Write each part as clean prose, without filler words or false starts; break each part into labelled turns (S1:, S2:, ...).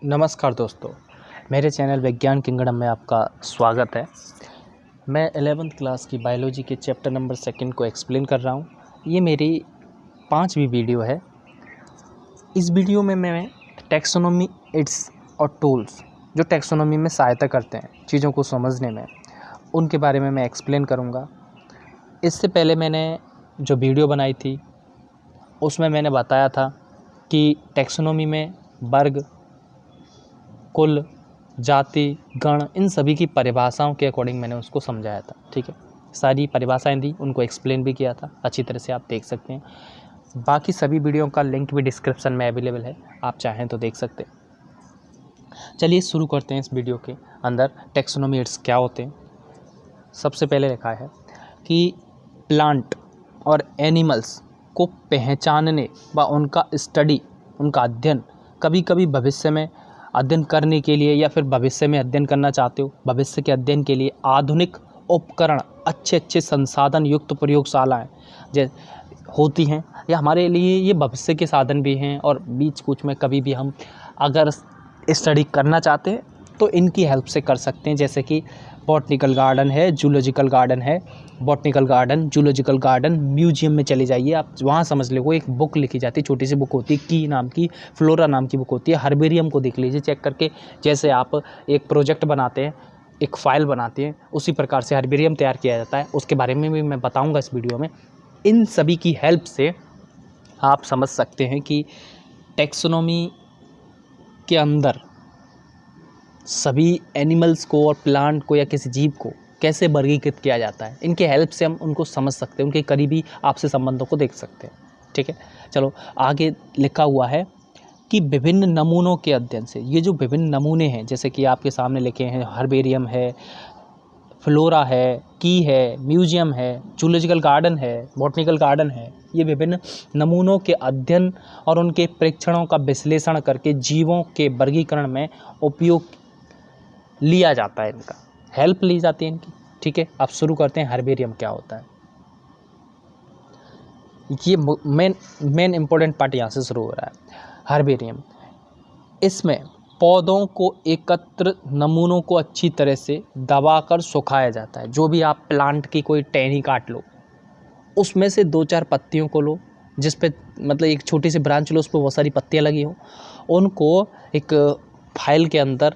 S1: नमस्कार दोस्तों, मेरे चैनल विज्ञान किंगडम में आपका स्वागत है। मैं 11th क्लास की बायोलॉजी के चैप्टर नंबर 2 को एक्सप्लेन कर रहा हूँ। ये मेरी 5वीं वीडियो है। इस वीडियो में मैं टैक्सोनॉमी, इट्स और टूल्स जो टैक्सोनॉमी में सहायता करते हैं चीज़ों को समझने में, उनके बारे में मैं एक्सप्लेन करूँगा। इससे पहले मैंने जो वीडियो बनाई थी उसमें मैंने बताया था कि टैक्सोनॉमी में वर्ग, कुल, जाति, गण, इन सभी की परिभाषाओं के अकॉर्डिंग मैंने उसको समझाया था। ठीक है, सारी परिभाषाएं दी, उनको एक्सप्लेन भी किया था अच्छी तरह से, आप देख सकते हैं। बाकी सभी वीडियो का लिंक भी डिस्क्रिप्शन में अवेलेबल है, आप चाहें तो देख सकते हैं। चलिए शुरू करते हैं इस वीडियो के अंदर। टैक्सोनॉमी इट्स क्या होते हैं। सबसे पहले लिखा है कि प्लांट और एनिमल्स को पहचानने व उनका स्टडी, उनका अध्ययन कभी कभी भविष्य में अध्ययन करने के लिए, या फिर भविष्य में अध्ययन करना चाहते हो, भविष्य के अध्ययन के लिए आधुनिक उपकरण, अच्छे संसाधन युक्त प्रयोगशालाएं जो होती हैं, या हमारे लिए ये भविष्य के साधन भी हैं। और बीच कुछ में कभी भी हम अगर स्टडी करना चाहते हैं तो इनकी हेल्प से कर सकते हैं। जैसे कि बॉटनिकल गार्डन है, जूलॉजिकल गार्डन है। Botanical garden, zoological garden, museum में चले जाइए आप, वहाँ समझ लो। वो एक बुक लिखी जाती है, छोटी सी बुक होती है, की नाम की, फ्लोरा नाम की बुक होती है। हर्बेरियम को देख लीजिए चेक करके। जैसे आप एक प्रोजेक्ट बनाते हैं, एक फ़ाइल बनाते हैं, उसी प्रकार से हर्बेरियम तैयार किया जाता है। उसके बारे में भी मैं बताऊँगा इस वीडियो में। इन सभी की हेल्प से आप समझ सकते हैं कि टैक्सोनॉमी के अंदर सभी एनिमल्स को और प्लांट को या किसी जीव को कैसे वर्गीकृत किया जाता है। इनके हेल्प से हम उनको समझ सकते हैं, उनके करीबी आपसे संबंधों को देख सकते हैं। ठीक है, चलो आगे लिखा हुआ है कि विभिन्न नमूनों के अध्ययन से, ये जो विभिन्न नमूने हैं जैसे कि आपके सामने लिखे हैं, हर्बेरियम है, फ्लोरा है, की है, म्यूजियम है, जूलॉजिकल गार्डन है, बॉटनिकल गार्डन है। ये विभिन्न नमूनों के अध्ययन और उनके परीक्षणों का विश्लेषण करके जीवों के वर्गीकरण में उपयोग लिया जाता है, इनका हेल्प ली जाती है इनकी। ठीक है, अब शुरू करते हैं हर्बेरियम क्या होता है। ये मेन इंपॉर्टेंट पार्ट यहाँ से शुरू हो रहा है। हर्बेरियम, इसमें पौधों को एकत्र नमूनों को अच्छी तरह से दबाकर सुखाया जाता है। जो भी आप प्लांट की कोई टहनी काट लो, उसमें से 2-4 पत्तियों को लो, जिस पे मतलब एक छोटी सी ब्रांच लो, उस पर बहुत सारी पत्तियाँ लगी हो, उनको एक फाइल के अंदर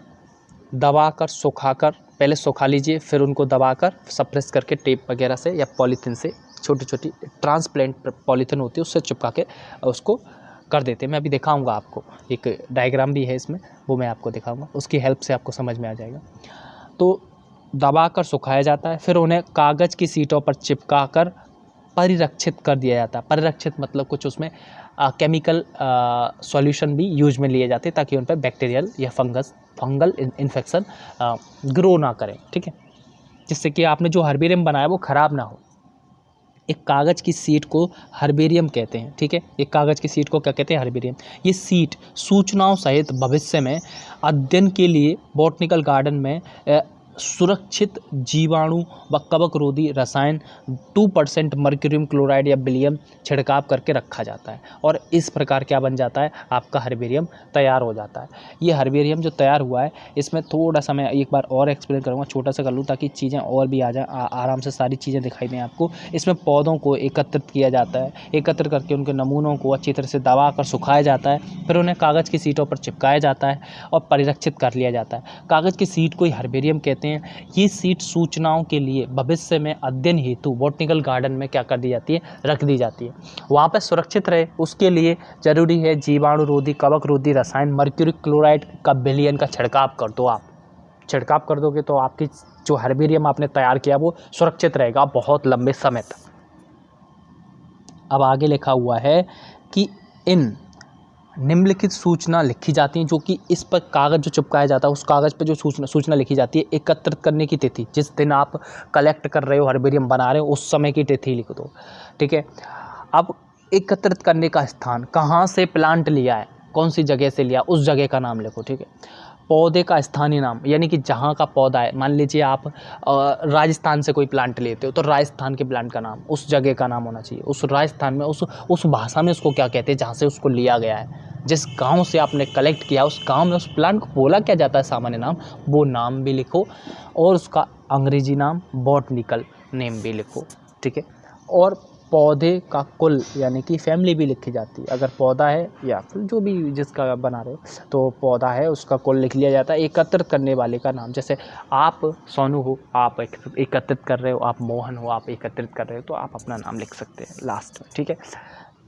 S1: दबाकर सुखाकर, पहले सुखा लीजिए, फिर उनको दबाकर सप्रेस करके टेप वगैरह से या पॉलीथीन से, छोटी ट्रांसपेरेंट पॉलीथीन होती है, उससे चिपका के उसको कर देते हैं। मैं अभी दिखाऊंगा आपको, एक डायग्राम भी है इसमें, वो मैं आपको दिखाऊंगा, उसकी हेल्प से आपको समझ में आ जाएगा। तो दबाकर सुखाया जाता है, फिर उन्हें कागज़ की शीटों पर चिपका कर परिरक्षित कर दिया जाता है। परिरक्षित मतलब कुछ उसमें केमिकल सॉल्यूशन भी यूज में लिए जाते हैं, ताकि उन पर बैक्टीरियल या फंगल इन्फेक्शन ग्रो ना करें। ठीक है, जिससे कि आपने जो हर्बेरियम बनाया वो ख़राब ना हो। एक कागज़ की सीट को हर्बेरियम कहते हैं। ठीक है, एक कागज़ की सीट को क्या कहते हैं? हर्बेरियम। ये सीट सूचनाओं सहित भविष्य में अध्ययन के लिए बॉटनिकल गार्डन में सुरक्षित जीवाणु व कवकरोधी रसायन 2% मर्क्यूरियम क्लोराइड या बिलियम छिड़काव करके रखा जाता है, और इस प्रकार क्या बन जाता है, आपका हर्बेरियम तैयार हो जाता है। ये हर्बेरियम जो तैयार हुआ है, इसमें थोड़ा सा मैं एक बार और एक्सप्लेन करूँगा, छोटा सा कर लूँ ताकि चीज़ें और भी आ जाए, आराम से सारी चीज़ें दिखाई दें आपको। इसमें पौधों को एकत्रित किया जाता है, एकत्र करके उनके नमूनों को अच्छी तरह से दबा कर सुखाया जाता है, फिर उन्हें कागज़ की शीटों पर चिपकाया जाता है और परिरक्षित कर लिया जाता है। कागज़ की शीट को ही हर्बेरियम कहते हैं। ये सीट सूचनाओं के लिए भविष्य में अध्ययन हेतु बॉटनिकल गार्डन में क्या कर दी जाती है, रख दी जाती है। वहाँ पर सुरक्षित रहे, उसके लिए जरूरी है जीवाणु रोधी, कवक रोधी रसायन मर्क्यूरी क्लोराइड का बिलियन का छिड़काव कर दो। आप छिड़काव कर दोगे तो आपकी जो हर्बेरियम आपने तैयार किया वो सुरक्षित रहेगा बहुत लंबे समय तक। अब आगे लिखा हुआ है कि इन निम्नलिखित सूचना लिखी जाती हैं, जो कि इस पर कागज़ जो चिपकाया जाता है, उस कागज़ पर जो सूचना लिखी जाती है, एकत्रित करने की तिथि, जिस दिन आप कलेक्ट कर रहे हो, हर्बेरियम बना रहे हो, उस समय की तिथि लिख दो। ठीक है, अब एकत्रित करने का स्थान, कहाँ से प्लांट लिया है, कौन सी जगह से लिया, उस जगह का नाम लिखो। ठीक है, पौधे का स्थानीय नाम, यानी कि जहाँ का पौधा है, मान लीजिए आप राजस्थान से कोई प्लांट लेते हो तो राजस्थान के प्लांट का नाम, उस जगह का नाम होना चाहिए, उस राजस्थान में उस भाषा में उसको क्या कहते हैं जहाँ से उसको लिया गया है। जिस गांव से आपने कलेक्ट किया उस गांव में उस प्लांट को बोला क्या जाता है सामान्य नाम, वो नाम भी लिखो और उसका अंग्रेजी नाम बॉटनिकल नेम भी लिखो, ठीक है। और पौधे का कुल यानी कि फैमिली भी लिखी जाती है। अगर पौधा है या फिर जो भी जिसका बना रहे हो तो पौधा है उसका कुल लिख लिया जाता है। एकत्रित करने वाले का नाम, जैसे आप सोनू हो, आप एकत्रित कर रहे हो, आप मोहन हो, आप एकत्रित कर रहे हो, तो आप अपना नाम लिख सकते हैं लास्ट में, ठीक है।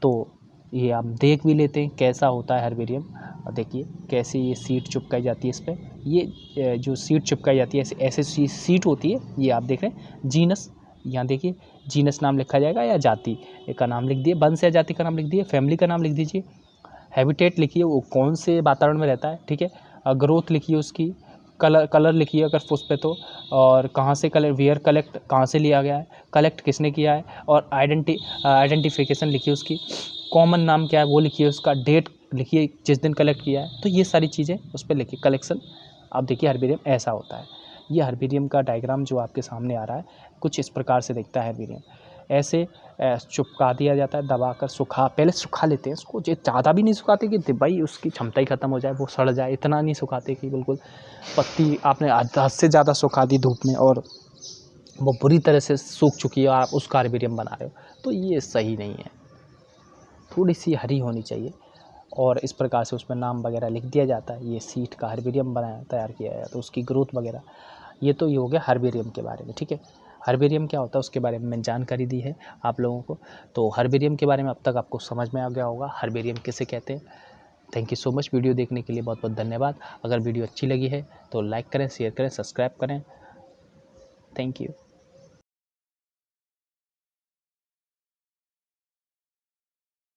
S1: तो ये आप देख भी लेते हैं कैसा होता है हर्बेरियम। देखिए कैसे ये सीट चिपकाई जाती है इस पर। ये जो सीट चिपकाई जाती है ऐसे सीट होती है, ये आप देख रहे हैं। जीनस, यहाँ देखिए जीनस नाम लिखा जाएगा या जाति का नाम लिख दिए, वंश या जाति का नाम लिख दिए, फैमिली का नाम लिख दीजिए, हैबिटेट लिखिए वो कौन से वातावरण में रहता है, ठीक है। ग्रोथ लिखिए उसकी, कलर लिखिए अगर उस पे तो, और कहाँ से कलर, वेयर कलेक्ट कहाँ से लिया गया है, कलेक्ट किसने किया है, और आइडेंटिफिकेशन लिखिए उसकी, कॉमन नाम क्या है वो लिखिए, उसका डेट लिखिए जिस दिन कलेक्ट किया है। तो ये सारी चीज़ें उस पर लिखिए कलेक्शन। अब देखिए हर्बेरियम ऐसा होता है। ये हर्बेरियम का डायग्राम जो आपके सामने आ रहा है कुछ इस प्रकार से दिखता है हर्बेरियम। ऐसे चिपका दिया जाता है, दबाकर पहले सुखा लेते हैं इसको, ज़्यादा भी नहीं सुखाते कि भाई उसकी क्षमता ही ख़त्म हो जाए, वो सड़ जाए, इतना नहीं सुखाते कि बिल्कुल पत्ती आपने हद से ज़्यादा सुखा दी धूप में और वो बुरी तरह से सूख चुकी है और आप उसका हर्बेरियम बना रहे हो, तो ये सही नहीं है। थोड़ी सी हरी होनी चाहिए और इस प्रकार से उसमें नाम वगैरह लिख दिया जाता है। ये सीट का हर्बेरियम बनाया तैयार किया है तो उसकी ग्रोथ वगैरह, ये तो ये हो गया हर्बेरियम के बारे में, ठीक है। हर्बेरियम क्या होता है उसके बारे में मैंने जानकारी दी है आप लोगों को। तो हर्बेरियम के बारे में अब तक आपको समझ में आ गया होगा हर्बेरियम किसे कहते हैं। Thank you so much video देखने के लिए, बहुत बहुत धन्यवाद। अगर वीडियो अच्छी लगी है तो लाइक करें, शेयर करें, सब्सक्राइब करें। Thank you.